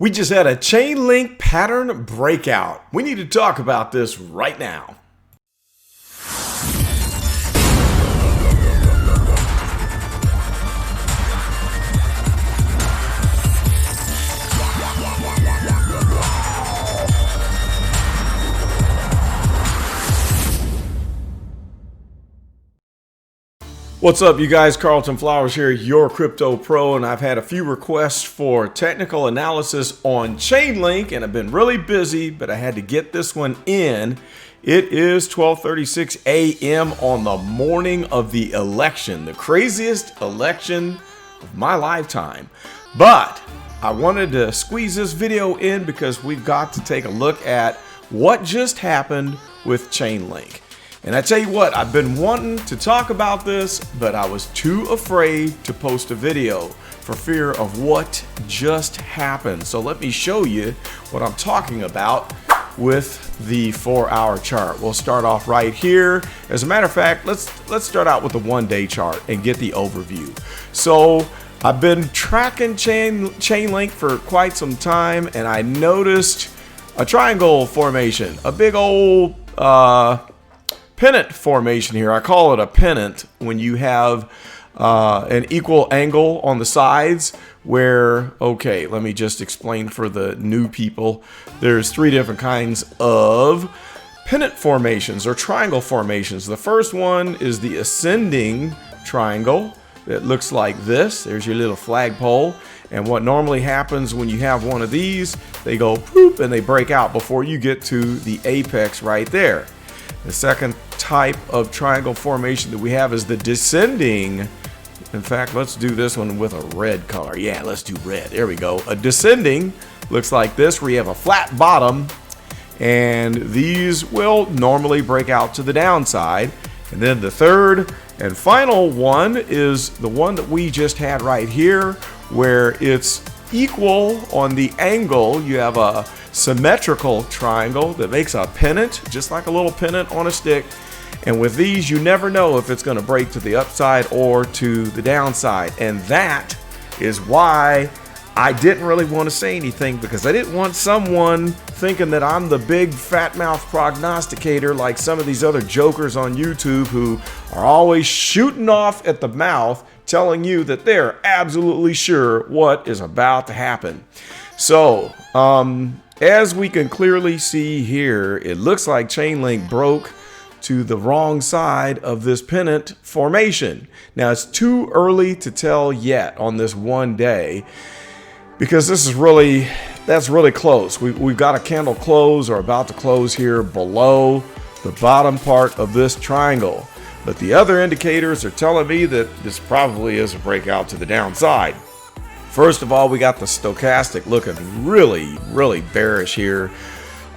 We just had a Chainlink pattern breakout. We need to talk about this right now. What's up, you guys? Carlton Flowers here, your crypto pro, and I've had a few requests for technical analysis on Chainlink, and I've been really busy, but I had to get this one in. It is 12:36 a.m. on the morning of the election, the craziest election of my lifetime. But I wanted to squeeze this video in because we've got to take a look at what just happened with Chainlink. And I tell you what, I've been wanting to talk about this, but I was too afraid to post a video for fear of what just happened. So let me show you what I'm talking about with the 4-hour chart. We'll start off right here. As a matter of fact, let's start out with the 1-day chart and get the overview. So I've been tracking Chainlink for quite some time, and I noticed a triangle formation, a big old pennant formation here. I call it a pennant when you have an equal angle on the sides where, okay, let me just explain for the new people. There's 3 different kinds of pennant formations or triangle formations. The first one is the ascending triangle that looks like this. There's your little flagpole. And what normally happens when you have one of these, they go poop and they break out before you get to the apex right there. The second type of triangle formation that we have is the descending. In fact, let's do this one with a red color. Yeah, let's do red. There we go. A descending looks like this, where you have a flat bottom, and these will normally break out to the downside. And then the third and final one is the one that we just had right here, where it's equal on the angle. You have a symmetrical triangle that makes a pennant, just like a little pennant on a stick. And with these, you never know if it's going to break to the upside or to the downside. And that is why I didn't really want to say anything, because I didn't want someone thinking that I'm the big fat mouth prognosticator like some of these other jokers on YouTube who are always shooting off at the mouth, telling you that they're absolutely sure what is about to happen. So, as we can clearly see here, it looks like Chainlink broke to the wrong side of this pennant formation. Now, it's too early to tell yet on this one day, because that's really close. We've got a candle close or about to close here below the bottom part of this triangle. But the other indicators are telling me that this probably is a breakout to the downside. First of all, we got the stochastic looking really bearish here.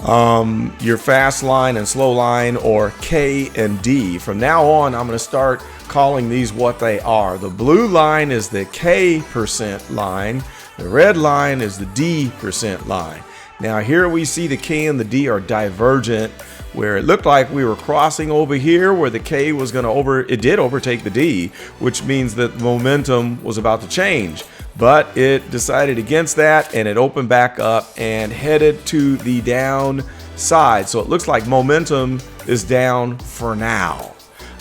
Your fast line and slow line, or K and D. From now on, I'm going to start calling these what they are. The blue line is the K% line. The red line is the D% line. Now here we see the K and the D are divergent, where it looked like we were crossing over here where the K was going to it did overtake the D, which means that momentum was about to change. But it decided against that, and it opened back up and headed to the downside. So it looks like momentum is down for now.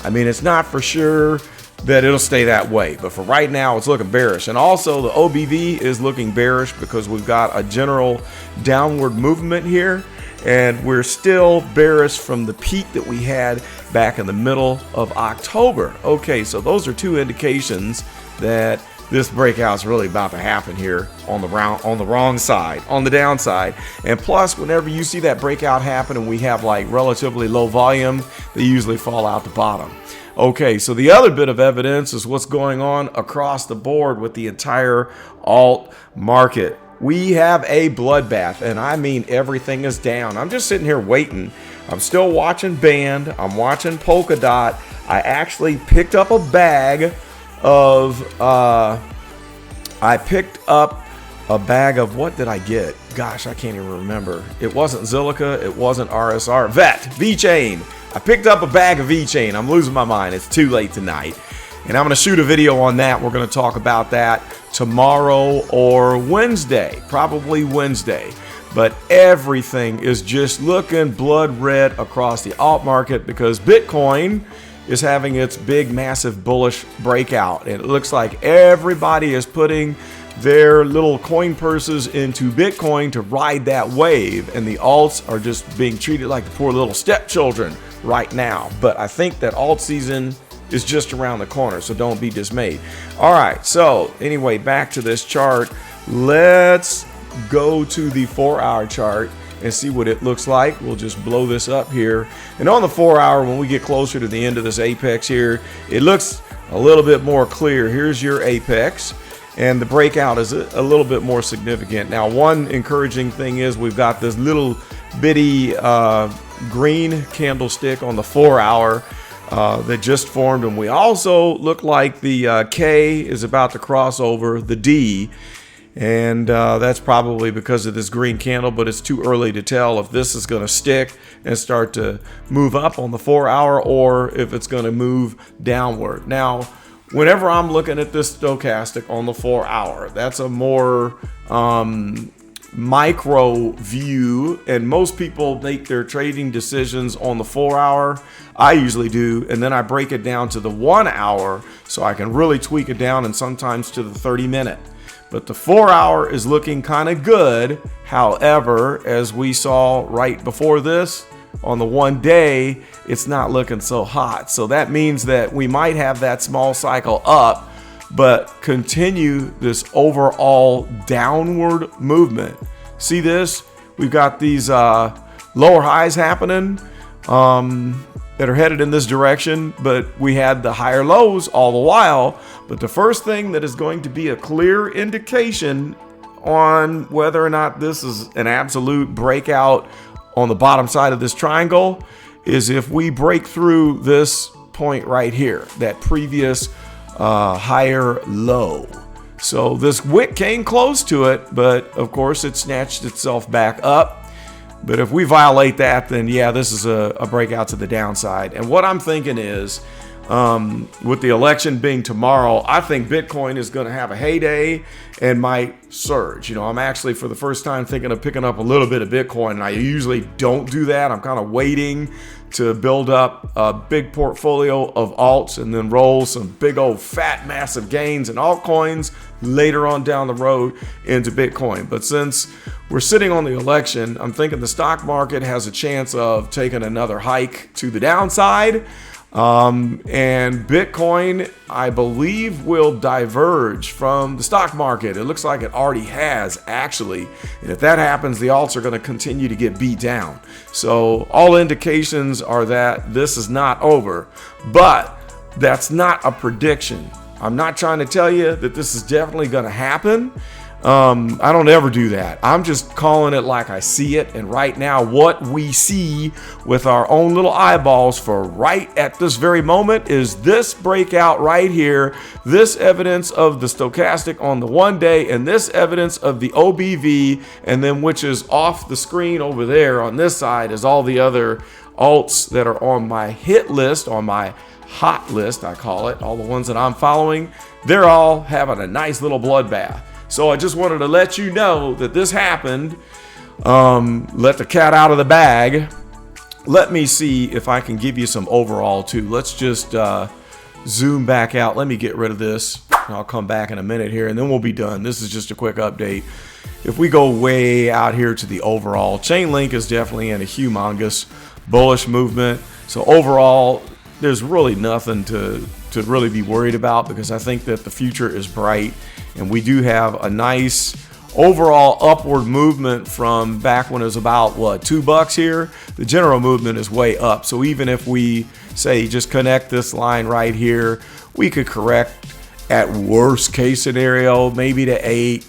I mean, it's not for sure that it'll stay that way, but for right now it's looking bearish. And also the OBV is looking bearish because we've got a general downward movement here, and we're still bearish from the peak that we had back in the middle of October. Okay, so those are 2 indications that this breakout's really about to happen here on the wrong side, on the downside. And plus, whenever you see that breakout happen and we have like relatively low volume, they usually fall out the bottom. Okay, so the other bit of evidence is what's going on across the board with the entire alt market. We have a bloodbath, and I mean everything is down. I'm just sitting here waiting. I'm still watching Band. I'm watching Polkadot. I actually picked up a bag of what did I get? Gosh, I can't even remember. It wasn't Zilliqa, it wasn't RSR. VeChain. I picked up a bag of VeChain. I'm losing my mind. It's too late tonight. And I'm going to shoot a video on that. We're going to talk about that. tomorrow or Wednesday, probably Wednesday. But everything is just looking blood red across the alt market because Bitcoin is having its big, massive bullish breakout. And it looks like everybody is putting their little coin purses into Bitcoin to ride that wave. And the alts are just being treated like the poor little stepchildren right now. But I think that alt season is just around the corner, so don't be dismayed. All right, so anyway, back to this chart. Let's go to the 4-hour chart and see what it looks like. We'll just blow this up here. And on the 4-hour, when we get closer to the end of this apex here, it looks a little bit more clear. Here's your apex, and the breakout is a little bit more significant. Now, one encouraging thing is we've got this little bitty green candlestick on the 4-hour that just formed, and we also look like the K is about to cross over the D. And that's probably because of this green candle, but it's too early to tell if this is going to stick and start to move up on the 4-hour or if it's going to move downward. Now, whenever I'm looking at this stochastic on the 4-hour, that's a more micro view, and most people make their trading decisions on the 4-hour. I usually do, and then I break it down to the 1-hour so I can really tweak it down, and sometimes to the 30-minute. But the 4-hour is looking kind of good. However, as we saw right before this, on the 1 day, it's not looking so hot. So that means that we might have that small cycle up, but continue this overall downward movement. See this? We've got these lower highs happening that are headed in this direction, but we had the higher lows all the while. But the first thing that is going to be a clear indication on whether or not this is an absolute breakout on the bottom side of this triangle is if we break through this point right here, that previous higher low. So this wick came close to it, but of course it snatched itself back up. But if we violate that, then yeah, this is a breakout to the downside. And what I'm thinking is, with the election being tomorrow, I think Bitcoin is going to have a heyday and might surge. You know, I'm actually for the first time thinking of picking up a little bit of Bitcoin, and I usually don't do that. I'm kind of waiting to build up a big portfolio of alts and then roll some big old fat massive gains in altcoins later on down the road into Bitcoin. But since we're sitting on the election, I'm thinking the stock market has a chance of taking another hike to the downside. And Bitcoin, I believe, will diverge from the stock market. It looks like it already has, actually. And if that happens, the alts are going to continue to get beat down. So all indications are that this is not over. But that's not a prediction. I'm not trying to tell you that this is definitely going to happen. I don't ever do that. I'm just calling it like I see it. And right now, what we see with our own little eyeballs for right at this very moment is this breakout right here, this evidence of the stochastic on the 1 day, and this evidence of the OBV, and then which is off the screen over there on this side is all the other alts that are on my hit list, on my hot list, I call it, all the ones that I'm following. They're all having a nice little bloodbath. So I just wanted to let you know that this happened. Let the cat out of the bag. Let me see if I can give you some overall too. Let's just zoom back out. Let me get rid of this. I'll come back in a minute here and then we'll be done. This is just a quick update. If we go way out here to the overall, Chainlink is definitely in a humongous bullish movement. So overall, there's really nothing to really be worried about because I think that the future is bright. And we do have a nice overall upward movement from back when it was about, what, $2 here? The general movement is way up. So even if we say just connect this line right here, we could correct at worst case scenario, maybe to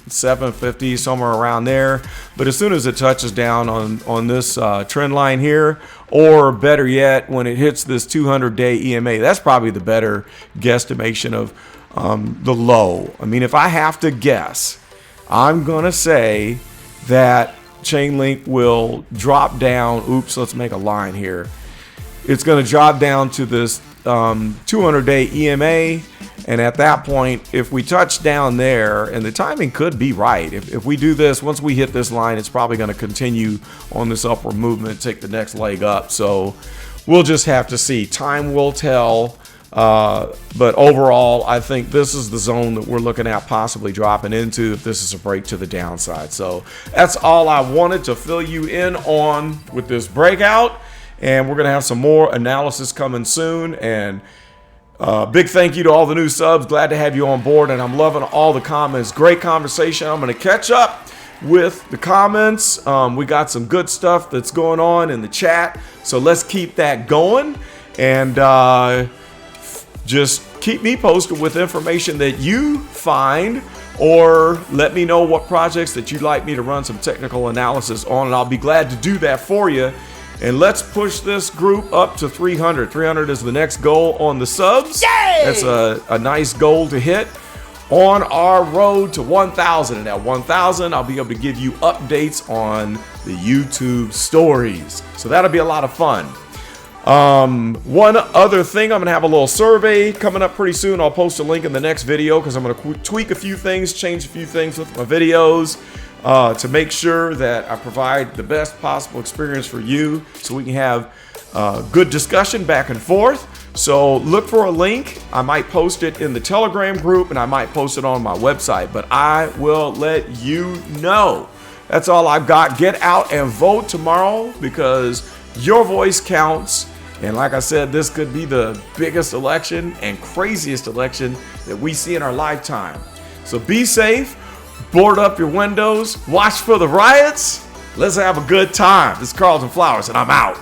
750, somewhere around there. But as soon as it touches down on this trend line here, or better yet, when it hits this 200-day EMA, that's probably the better guesstimation of the low. I mean, if I have to guess, I'm going to say that Chainlink will drop down. Oops, let's make a line here. It's going to drop down to this 200-day EMA. And at that point, if we touch down there, and the timing could be right, if we do this, once we hit this line, it's probably going to continue on this upward movement, take the next leg up. So we'll just have to see. Time will tell. But overall, I think this is the zone that we're looking at possibly dropping into if this is a break to the downside. So that's all I wanted to fill you in on with this breakout. And we're going to have some more analysis coming soon. And big thank you to all the new subs. Glad to have you on board, and I'm loving all the comments. Great conversation. I'm going to catch up with the comments. We got some good stuff that's going on in the chat, so let's keep that going, and just keep me posted with information that you find, or let me know what projects that you'd like me to run some technical analysis on, and I'll be glad to do that for you. And let's push this group up to 300. 300 is the next goal on the subs. Yay! That's a nice goal to hit on our road to 1,000. And at 1,000, I'll be able to give you updates on the YouTube stories. So that'll be a lot of fun. One other thing, I'm going to have a little survey coming up pretty soon. I'll post a link in the next video because I'm going to tweak a few things, change a few things with my videos. To make sure that I provide the best possible experience for you so we can have good discussion back and forth. So look for a link. I might post it in the Telegram group, and I might post it on my website, but I will let you know. That's all I've got. Get out and vote tomorrow because your voice counts. And like I said, this could be the biggest election and craziest election that we see in our lifetime. So be safe. Board up your windows, watch for the riots. Let's have a good time. This is Carlton Flowers, and I'm out.